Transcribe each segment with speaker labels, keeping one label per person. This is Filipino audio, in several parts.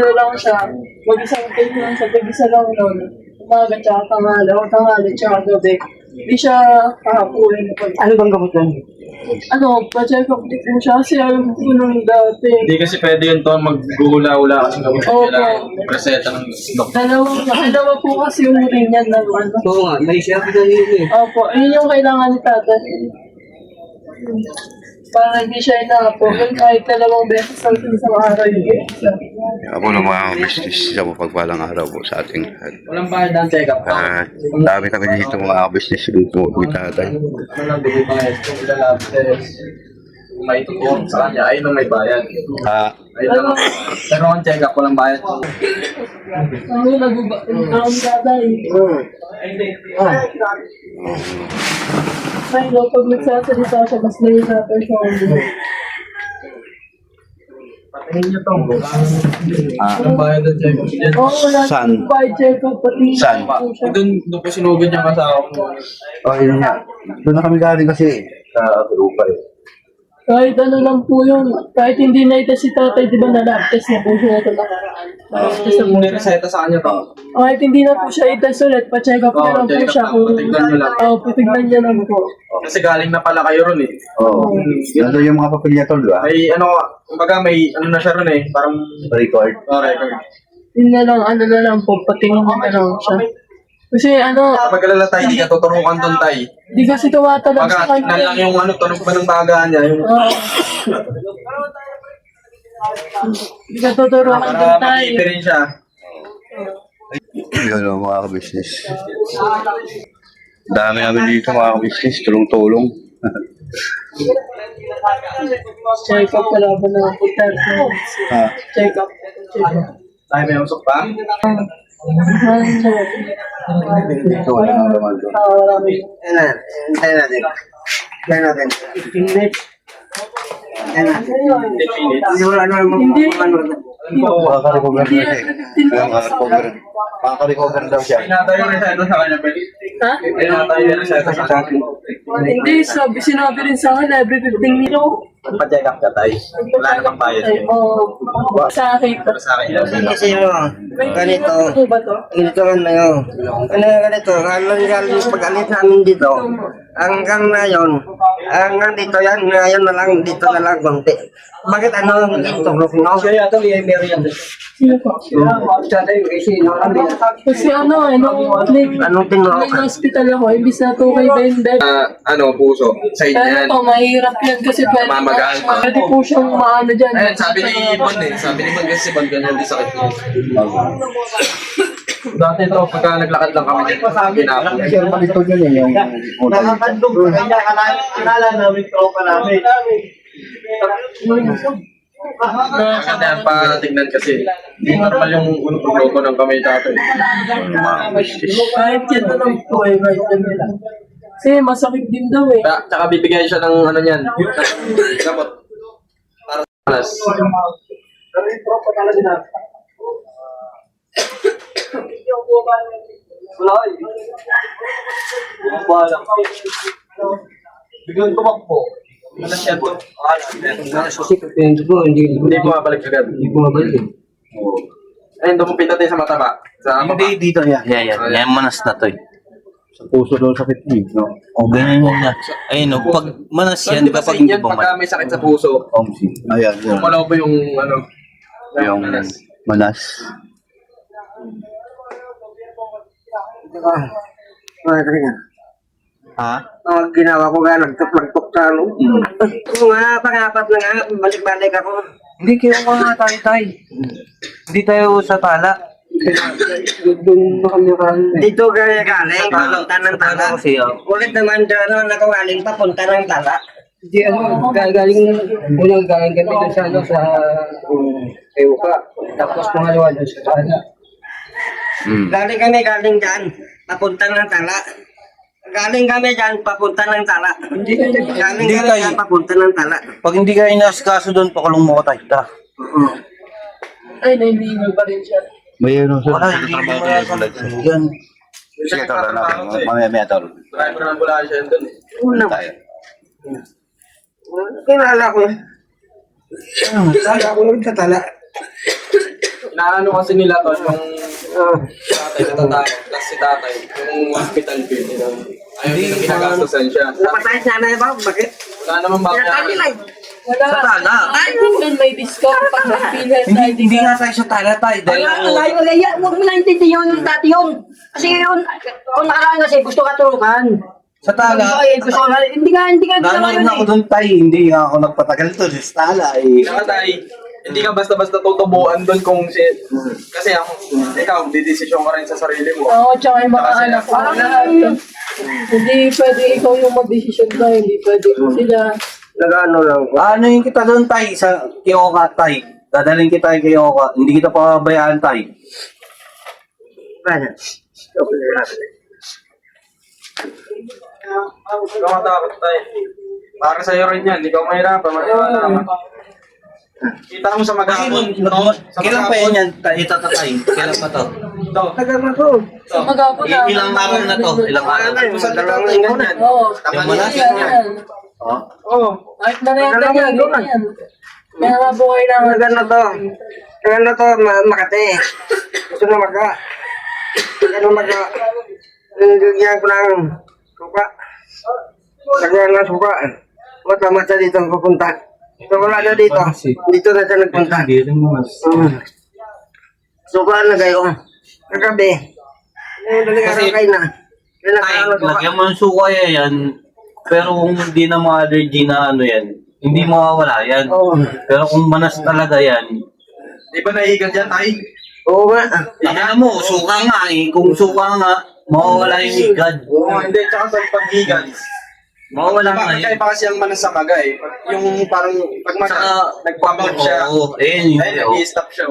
Speaker 1: Ano lang siya, mag-isang take lang siya, tag-isa lang nun. Umaga tsaka tanghali, o tanghali tsaka gabi. Hindi siya kahapulin.
Speaker 2: Ano bang gamot yan?
Speaker 1: Ano, pa-check up din po siya kasi alam ko nung dati.
Speaker 3: Hindi kasi pwede yun to, maghula-hula kasi gamot
Speaker 1: Opo.
Speaker 3: kailangan preseta ng doktor.
Speaker 1: Dalawa po kasi yung rin yan ng ano.
Speaker 2: Oo nga, may siya ka dito eh.
Speaker 1: Opo, yun yung kailangan ni tatay. Para hindi siya inaapon, kahit 2 beses sa isang araw yung isa.
Speaker 4: Ako ng mga business sa mapagpalang araw po sa ating lahat.
Speaker 3: Walang bayad ang check-up to.
Speaker 4: Ang dami kami dito mga business yung po with tatay.
Speaker 3: Ano lang bigay bayad kung ilalab test. Kung may tutulong sa kanya, ayun ang may bayad. Ayun lang. Pero ang check-up, walang bayad.
Speaker 1: Ano, ang tatay. Ay, no, pag nagsasalita siya, mas nahihirapan siya.
Speaker 3: Patingin niyo to. Walang bayad ang check-up. Yan.
Speaker 1: Oo, wala
Speaker 4: Saan?
Speaker 1: siyang buy check-up, pati
Speaker 4: Saan?
Speaker 1: po siya.
Speaker 3: Doon po sinugod yung asawa ko.
Speaker 4: Oh, yun nga. Doon na kami galing kasi sa Europa eh.
Speaker 1: Kahit ano lang po yun, kahit hindi na-test si tatay, di ba na-lab test na po siya ito nakaraan. Na-test na po
Speaker 3: May
Speaker 1: siya.
Speaker 3: reseta sa kanya to.
Speaker 1: Kahit hindi na po siya i-test ulit, pa-check up na lang po
Speaker 3: check up
Speaker 1: siya.
Speaker 3: lang, patignan niyo lang.
Speaker 1: Oo, patignan niya lang po.
Speaker 3: Kasi galing na pala kayo ron eh.
Speaker 4: Oo. Yan doon yung mga papilya tol, di ba?
Speaker 3: May ano, kumbaga may ano na siya ron eh. Parang
Speaker 4: Record.
Speaker 3: record.
Speaker 1: Yun na lang, ano na lang po, patingin na lang siya. Kasi ano,
Speaker 3: Kapag alala tayo, hindi ka tuturukan doon tayo.
Speaker 1: di kasi tumatalab
Speaker 3: Pagka
Speaker 1: sa
Speaker 3: tignan lang
Speaker 1: kanya.
Speaker 3: yung ano, tunog pa ng baga niya. Yung,
Speaker 1: Di ka tuturuan
Speaker 3: para
Speaker 1: doon tayo.
Speaker 3: makita rin siya.
Speaker 4: Yun ang mga business. Dami namin dito mga business, tulong-tulong.
Speaker 1: Check up wala ba na po tayo? Check up.
Speaker 3: Tayo may usok pa?
Speaker 4: Ito, wala nang laman doon.
Speaker 2: Tayo natin. Tayo natin. 15 minutes. Tayo natin. Hindi wala naman
Speaker 1: Hindi.
Speaker 4: Makaka-recover na siya eh. Makaka-recover. Makaka-recover daw siya.
Speaker 3: Pinatay yung reseta sa kanya, pwede?
Speaker 1: Ha?
Speaker 3: Pinatay yung reseta sa kanya.
Speaker 1: Hindi, sinabi rin sa akin every 15 minutes.
Speaker 3: Magpa-check up ka tayo. Wala namang bayad yun.
Speaker 1: Oo, sa akin.
Speaker 3: Para sa akin yun.
Speaker 2: kasi ganito.
Speaker 1: Ano ba to?
Speaker 2: Ganito kan na yun. Ano ganito, galing pag-alit namin dito. Hanggang ngayon, hanggang dito yan, ngayon na lang, dito na lang konti. Bakit ano, tulog no? Siya yata may meron yan.
Speaker 1: Sino po? Kasi ano,
Speaker 2: Anong tinuro
Speaker 1: nung
Speaker 2: ka?
Speaker 1: hospital ako, imbis na 2K ba yung bed?
Speaker 3: Ano, puso. Sa inyo
Speaker 1: Pero
Speaker 3: yan.
Speaker 1: to, mahirap yan kasi
Speaker 3: Mamamagaan pa.
Speaker 1: pwede po siyang maano dyan.
Speaker 3: Ayun, sabi ni Bon eh. Sabi ni Bon kasi si Bon ganyan din sakit niya. Dati to, pagka naglakad lang kami dito, ginapon.
Speaker 4: Sir, malito dyan eh, yung
Speaker 2: Nakakandog ko, kanya kanala namin, tropa namin.
Speaker 3: Kasi yan pa tignan kasi. Hindi normal yung ulo ng kamay tato eh.
Speaker 4: mga business.
Speaker 1: Kahit yan na lang po eh, kahit yan na lang. Kasi masakit din daw eh.
Speaker 3: Tsaka bibigyan siya ng ano niyan. Gamot. Para sa malas.
Speaker 2: Biglang tumakbo.
Speaker 3: Malas yan to.
Speaker 2: Susikap yung dugo, hindi
Speaker 3: Hindi bumabalik agad.
Speaker 2: bumabalik.
Speaker 3: Ayun, dumupita tayo sa mataba. Sa
Speaker 4: Hindi dito yan.
Speaker 5: Yan, yan. Yan manas na to eh.
Speaker 4: Sa puso daw sakit eh. No?
Speaker 5: O, ganyan yan na. Ayun o, pag manas yan, di ba pag hindi
Speaker 3: yan, pagka
Speaker 5: bumalik?
Speaker 3: may sakit sa puso,
Speaker 4: Ayan, yun.
Speaker 3: kumalaw po yung ano.
Speaker 4: Yung
Speaker 3: malas.
Speaker 4: manas.
Speaker 5: Ha?
Speaker 2: Ang ginawa ko nga, nagtuklag-tuk sa ano. Oo nga, pangapat na nga, balik-balik ako.
Speaker 5: Hindi, kaya ko nga tayo tayo. Hindi tayo sa tala.
Speaker 1: Doon na kami rin.
Speaker 2: Dito kaya galing, papunta ng tala.
Speaker 5: Kasi,
Speaker 2: Ulit naman dyan, ako galing papunta ng tala.
Speaker 6: Hindi, ano, galing, unang galing kami doon sa, ano, sa Ewoka. Tapos pangalawa doon sa Tala.
Speaker 2: Galing kami dyan, papunta ng tala. Galing kami dyan, papunta ng tala. Galing
Speaker 5: Hindi
Speaker 2: kami
Speaker 5: tayo.
Speaker 2: dyan, papunta ng tala.
Speaker 5: pag hindi ka inasikaso doon, pakulong mo ko tayo. Ta.
Speaker 1: Ay, nailingal pa rin siya.
Speaker 4: May ano sir.
Speaker 5: Wala, hindi mo na yan.
Speaker 4: Sige, tol, ano? Mamaya tol.
Speaker 3: Driver ng ambulansya yun dun eh.
Speaker 2: Una,
Speaker 4: Tayo.
Speaker 2: kilala ko. Kilala ko yun sa tala.
Speaker 3: Inaano kasi nila to, yung tatay na tatay, tapos si tatay, yung hospital bill nila. Ayaw nila ginagastusan siya.
Speaker 2: Napatay sana ba? Bakit?
Speaker 3: Wala naman bakit
Speaker 2: Pinatay nila.
Speaker 1: Wala.
Speaker 5: Sa tala.
Speaker 1: Ay, doon may discount pag may PhilHealth
Speaker 5: Hindi,
Speaker 1: ID
Speaker 5: hindi
Speaker 1: ka.
Speaker 5: nga tayo sa tala tayo. Dahil
Speaker 6: Huwag mo naintindihan yung dati yun. Kasi yun, kung nakaraan kasi gusto ka turukan.
Speaker 5: sa tala,
Speaker 6: Ay, gusto ka, hindi ka ginawa
Speaker 5: gano'n
Speaker 6: yun
Speaker 5: ako
Speaker 6: eh.
Speaker 5: doon tayo. Hindi nga ako nagpatagal doon. Sa tala eh.
Speaker 3: Nakatay, hindi ka basta-basta tutubuan doon kung si... Kasi ako, ikaw, didesisyon ka rin sa sarili mo.
Speaker 1: Oo, tsaka yung mga
Speaker 3: Tsaka
Speaker 1: anak ko.
Speaker 3: sila.
Speaker 1: Lahat. Hindi pwede ikaw yung mag-decision ka. Hindi pwede sila.
Speaker 2: Nag-ano lang.
Speaker 5: Ano yung kita doon tayo sa Kioka tayo. Dadalhin kita kay Kioka. Hindi kita pababayaan tayo.
Speaker 2: Paano?
Speaker 3: Ikaw matakot tayo. Para sa'yo rin yan, ikaw mahirapan, maniwala ka. Kita mo sa maghapon. Sa
Speaker 5: Kailan pa yan yan? Itatatay. Kailan pa to?
Speaker 3: Ito.
Speaker 2: Tagal na to.
Speaker 1: Sa maghapon na.
Speaker 5: Ilang araw na to? Ilang araw?
Speaker 2: Ano yun? Dalawang linggo na.
Speaker 1: Oo.
Speaker 5: Yung malas
Speaker 1: Yan,
Speaker 5: yan.
Speaker 1: yan.
Speaker 5: Oh.
Speaker 3: Oo.
Speaker 1: Kahit na rin ganyan, ganyan. Kaya mabuhay na.
Speaker 2: Tagal na to. Tagal na to, Makati. Gusto na maga. Ano maga. Nilagyan ko ng suka. Lagyan ng suka. Mata-mata dito ang pupunta. So wala na dito. Dito na siya nagpunta. Suka na kayo. Kagabi. Daling araw kayo na. Kaya
Speaker 5: Ay,
Speaker 2: nakaano suka.
Speaker 5: lagyan mo ng suka yan. Pero kung hindi na mga allergy na ano yan, hindi mawawala yan.
Speaker 2: Oo.
Speaker 5: Pero kung manas talaga yan,
Speaker 3: Di ba naiigat yan, tay?
Speaker 2: Oo nga.
Speaker 5: alam mo, suka nga eh. Kung suka nga, mawawala yung igad.
Speaker 3: Oo, hindi. Tsaka sa pag-igat.
Speaker 5: Mawawala nga yun.
Speaker 3: Kaya pa kasi ang manas sa maga eh. Yung parang pag maga,
Speaker 5: Saka,
Speaker 3: nagpapag siya.
Speaker 5: Oo, ayun yun.
Speaker 3: Ay, nag-i-stop siya.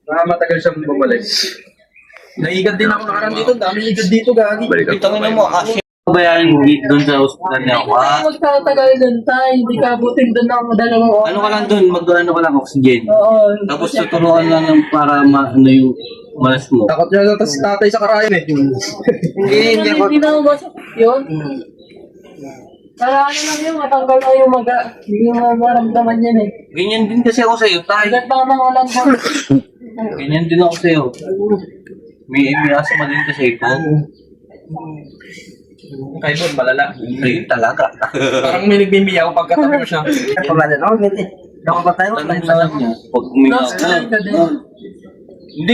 Speaker 3: Matagal siyang bumalik. Naiigat din ako nakaraan dito. Dami igad dito, gagi.
Speaker 5: Itangin mo, ba yan doon sa hospital niya?
Speaker 1: Hindi tayo magtatagal doon tayo. Hindi ka buting doon ng dalawang oras.
Speaker 5: Ano ka lang doon? Mag-ano ka lang, oxygen.
Speaker 1: Oo.
Speaker 5: Tapos tuturuan lang ng para ano yung malas mo.
Speaker 3: Takot niya na tas tatay sa karayan eh.
Speaker 2: Hindi ako.
Speaker 1: Hindi na umasok yun. Para ano lang yun, matanggal lang yung maga. Hindi mo maramdaman yan eh.
Speaker 5: Ganyan din kasi ako sa'yo, tay.
Speaker 1: Agad pa mga lang ba?
Speaker 5: Ganyan din ako sa'yo. May asma din kasi ito.
Speaker 3: Kaya doon, malala.
Speaker 5: Ayun talaga.
Speaker 3: Parang may nagbimiyaw pagkatabi mo siya.
Speaker 2: Ako ba na? Hindi. Ako ba tayo?
Speaker 5: Tanong lang niya. Pag uminga
Speaker 1: Nurse ka rin ka din.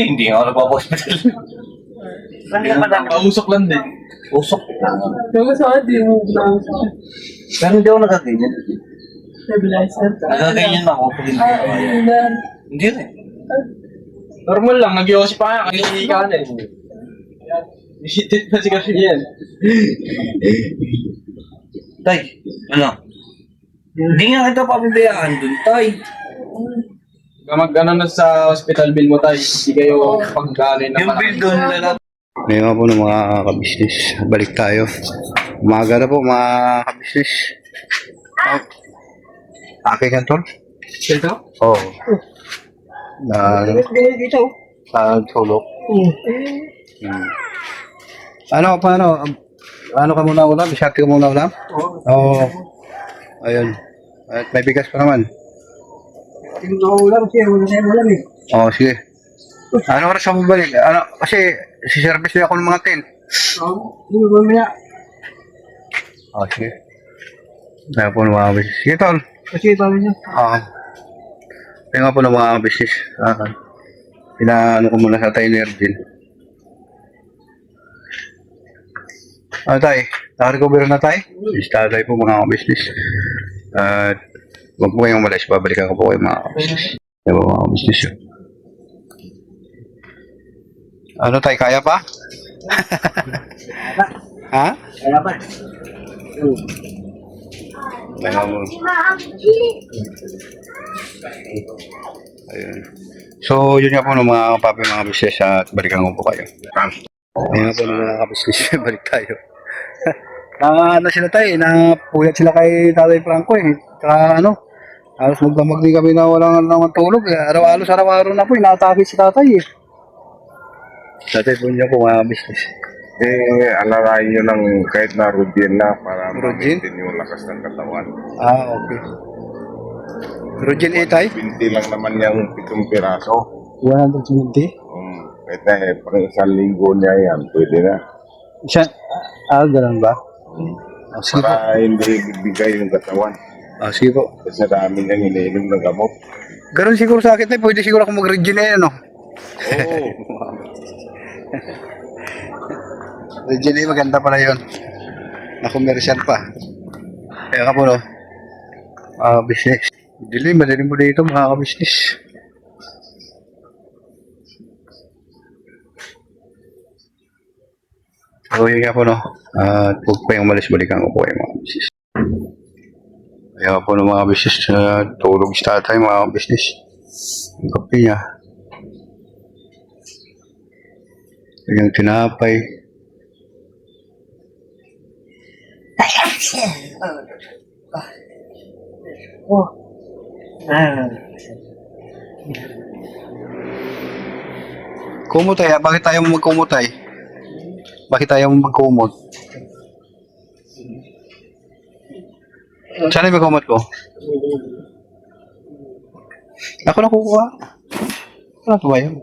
Speaker 5: hindi ako nagpapa-hospital.
Speaker 3: Pausok lang din.
Speaker 5: Usok.
Speaker 1: Kaya sa akin, di mo lang sa
Speaker 5: Pero hindi ako nagaganyan.
Speaker 1: stabilizer.
Speaker 5: Nagaganyan ako pag hindi
Speaker 1: Ah,
Speaker 5: ko kaya.
Speaker 1: yun na.
Speaker 5: Hindi rin.
Speaker 3: Normal lang, nag-iossi pa nga kasi hindi ka na eh. Isitit pa si kasi yan.
Speaker 5: Tay, ano? Hindi nga kita papabayaan dun, tay.
Speaker 3: Mag-ano na sa hospital bill mo tayo, hindi kayo pag-gano'n na
Speaker 5: Yung bill dun, lalap.
Speaker 4: Ngayon po ng mga kabisnes. Balik tayo. Umaga na po mga kabisnes. Aking kantor?
Speaker 3: Ito?
Speaker 4: Oo. Sa sulok. Ano, paano? Ano ka muna ulam? Isarte ka muna ulam? Oo. Ayun. At may bigas pa naman. Oo, sige. Ano oras ako balik? Ano, kasi si-service na ako ng mga 10. Oo, sige. Kaya po ng mga business. Sige, tol. Oo. Kaya nga po ng mga business. Pinaano ko muna sa Tyler din. Ano tayo? Naka-recover na tayo? Install tayo po mga business. At huwag po kayong malas. Babalikan ko po kayo mga business. Kaya po mga business yun. Ano tayo? Kaya pa? Ha?
Speaker 2: Kaya pa.
Speaker 4: Kaya mo. Ayun. So, yun nga po ng mga papi mga business at balikan ko po kayo. Ayun nga po ng mga business. Balik tayo. Ano sila tayo, napuyat sila kay Tatay Franco eh. Tsaka ano, halos magdamag din kami na walang tulog eh. Araw-araw na po, inaatake si Tatay eh. Tatay po niya po mga business.
Speaker 7: Alalayan nyo ng kahit na routine na para
Speaker 4: Routine?
Speaker 7: ma-maintain yung lakas ng katawan.
Speaker 4: Ah, okay. Rogen A tayo?
Speaker 7: Binti lang naman yung 7 piraso.
Speaker 4: 120?
Speaker 7: Kahit na pang isang linggo niya yan, pwede na.
Speaker 4: Isa, ganun ba? Sige po.
Speaker 7: Para hindi bibigay yung katawan.
Speaker 4: Sige po.
Speaker 7: Kasi dami niyang iniinom ng gamot.
Speaker 4: Ganun siguro sa akin, pwede siguro ako mag-regenerate, ano?
Speaker 7: Oo.
Speaker 4: Regenerate, maganda pala yun. Na-commercial pa. Kaya ka po, no? Business. Madilim mo dito, mga ka-business. So, yun nga po, no? Huwag pa yung umalis, balikan ko po yung mga business. Kaya po, no, mga business, tulog sa tatay, mga business. Yung kape niya. Yung tinapay. Kumutay, bakit tayo magkumutay? Bakit tayo magkumot? Saan yung kumot ko? Ako na kukuha. Ano ba yun?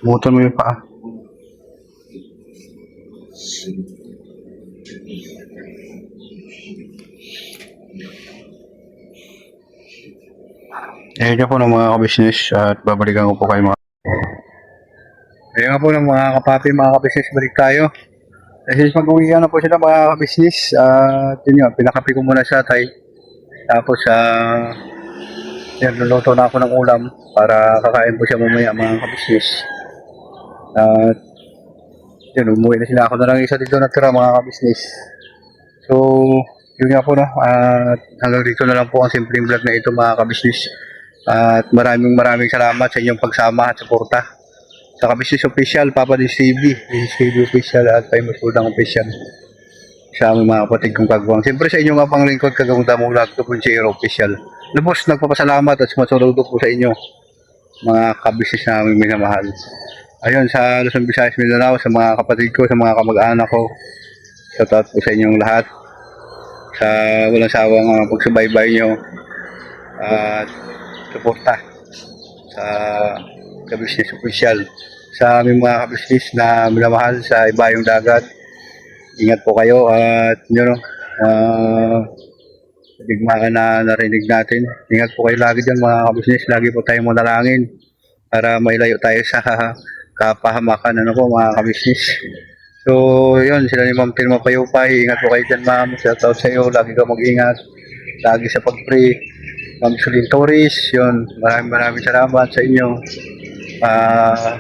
Speaker 4: Tumutan mo yung paa. Ayun po ng mga ka-business at babalikan ko po kayo mga. Ayun nga po ng mga kapapi, mga ka-business, balik tayo. Kasi mag-uwi na po sila mga ka-business at yun nga, pinakapi ko muna siya tay. Tapos luluto na ako ng ulam para kakain po siya mamaya mga ka-business. At yun, umuwi na sila. Ako na lang isa dito natira mga ka-business. So, yun nga po no. At hanggang dito na lang po ang simpleng vlog na ito mga ka-business. At maraming salamat sa inyong pagsama at suporta. Sa ka-business official, Papa Dis TV, TV official at Famous Budang official. Sa aming mga kapatid kong kagawang. Siyempre sa inyo nga pang lingkod kagawang Damulag 2.0 official. Lubos, nagpapasalamat at sumasaludo po sa inyo mga ka-business na aming minamahal. Ayun, sa Luzon, Visayas, Mindanao, sa mga kapatid ko, sa mga kamag-anak ko, shoutout po sa inyong lahat. Sa walang sawang pagsubaybay nyo at suporta sa ka-business official. Sa aming mga ka-business na minamahal sa ibayong dagat, ingat po kayo at yun, digmaan na narinig natin. Ingat po kayo lagi dyan mga ka-business, lagi po tayong manalangin para mailayo tayo sa kapahamakan mga ka-business. So yun, sila ni Ma'am Tilma Payupay, ingat po kayo dyan ma'am, shoutout sa iyo, lagi ka mag-ingat, lagi sa pag-pray. Ma'am Sulin Torres, yun, maraming salamat sa inyo.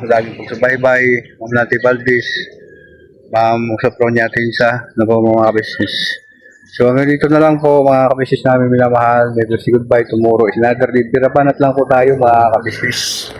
Speaker 4: Lagi po subaybay, Ma'am Nati Valdez, Ma'am Sopronia Tinsa, na po mga ka-business. So hanggang dito na lang po mga ka-business namin minamahal. Never say goodbye, tomorrow is another day. Pirabanat lang po tayo mga ka-business.